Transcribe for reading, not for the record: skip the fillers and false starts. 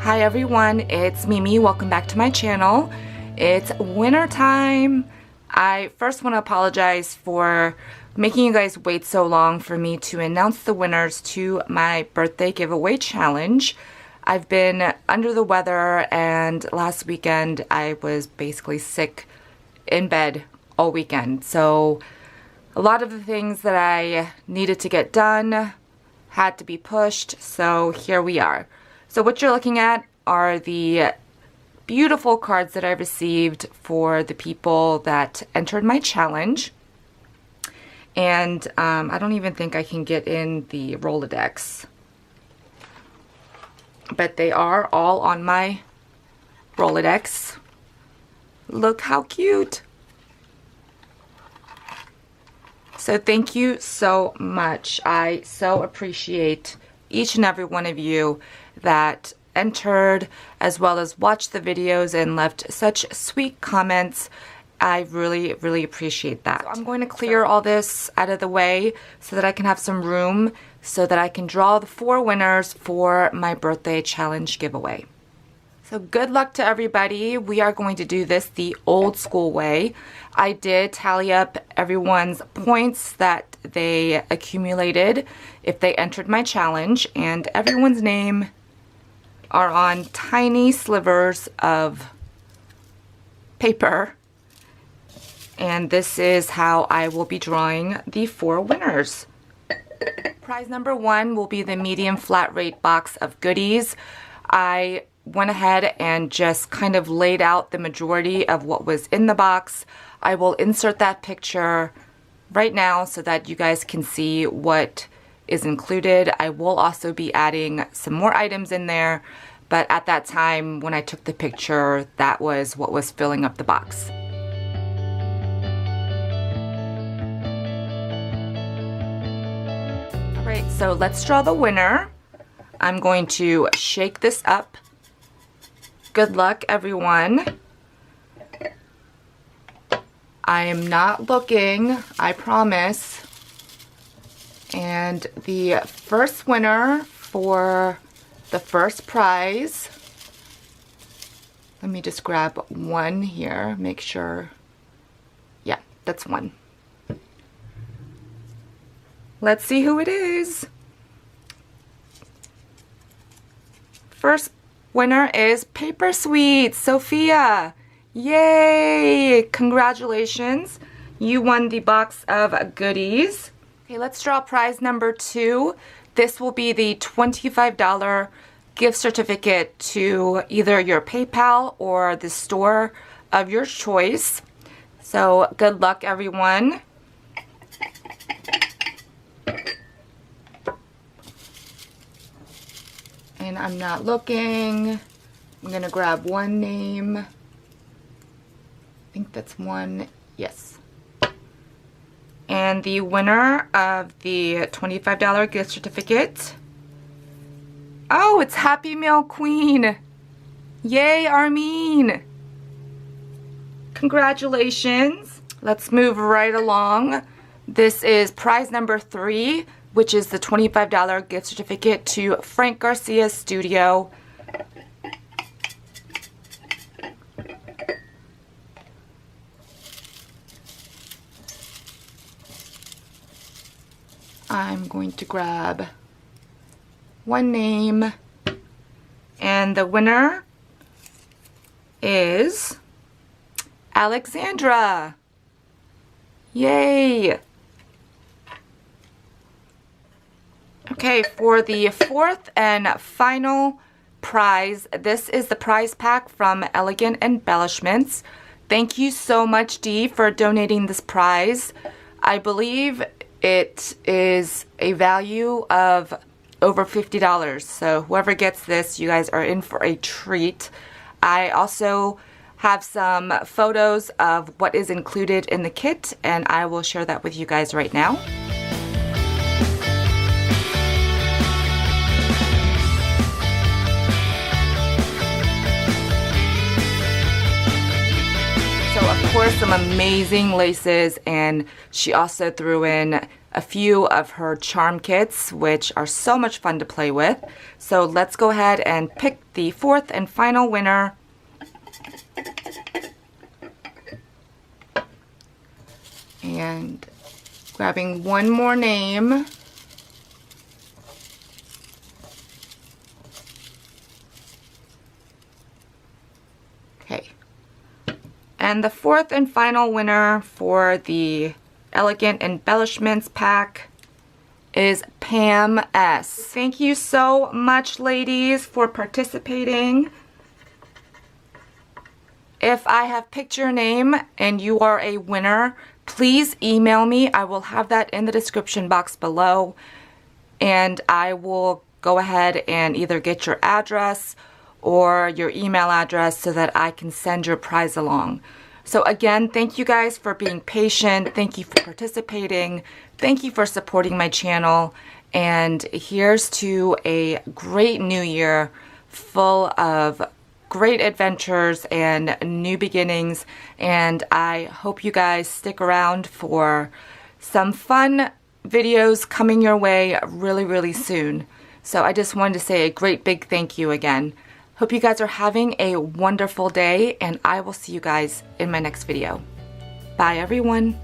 Hi everyone, it's Mimi. Welcome back to my channel. It's winter time. I first want to apologize for making you guys wait so long for me to announce the winners to my birthday giveaway challenge. I've been under the weather, and last weekend I was basically sick in bed all weekend. So a lot of the things that I needed to get done had to be pushed, so here we are. So what you're looking at are the beautiful cards that I received for the people that entered my challenge. And I don't even think I can get in the Rolodex, but they are all on my Rolodex. Look how cute. So thank you so much. I so appreciate each and every one of you that entered, as well as watched the videos and left such sweet comments. I really, really appreciate that. So I'm going to clear all this out of the way so that I can have some room so that I can draw the 4 winners for my birthday challenge giveaway. So good luck to everybody. We are going to do this the old school way. I did tally up everyone's points that they accumulated if they entered my challenge, and everyone's name are on tiny slivers of paper. And this is how I will be drawing the 4 winners. Prize number 1 will be the medium flat rate box of goodies. I went ahead and just kind of laid out the majority of what was in the box. I will insert that picture right now so that you guys can see what is included. I will also be adding some more items in there, but at that time when I took the picture, that was what was filling up the box. All right, so let's draw the winner. I'm going to shake this up. Good luck, everyone. I am not looking, I promise. And the first winner for the first prize, let me just grab one here, make sure. Yeah, that's one. Let's see who it is. First winner is Paper Sweet, Sophia. Yay! Congratulations. You won the box of goodies. Okay, let's draw prize number 2. This will be the $25 gift certificate to either your PayPal or the store of your choice. So good luck, everyone. And I'm not looking. I'm gonna grab one name. I think that's one. Yes. And the winner of the $25 gift certificate. Oh, it's Happy Meal Queen. Yay, Armene. Congratulations. Let's move right along. This is prize number 3, which is the $25 gift certificate to Frank Garcia's studio. I'm going to grab one name, and the winner is Alexandra. Yay! Okay, for the 4th and final prize, this is the prize pack from Elegant Embellishments. Thank you so much, Dee, for donating this prize. I believe it is a value of over $50. So whoever gets this, you guys are in for a treat. I also have some photos of what is included in the kit, and I will share that with you guys right now. So of course some amazing laces, and she also threw in a few of her charm kits, which are so much fun to play with. So let's go ahead and pick the fourth and final winner. And grabbing one more name. Okay. And the fourth and final winner for the Elegant Embellishments pack is Pam S. Thank you so much, ladies, for participating. If I have picked your name and you are a winner, please email me. I will have that in the description box below, and I will go ahead and either get your address or your email address so that I can send your prize along. So again, thank you guys for being patient. Thank you for participating. Thank you for supporting my channel. And here's to a great new year full of great adventures and new beginnings. And I hope you guys stick around for some fun videos coming your way really, really soon. So I just wanted to say a great big thank you again. Hope you guys are having a wonderful day, and I will see you guys in my next video. Bye, everyone.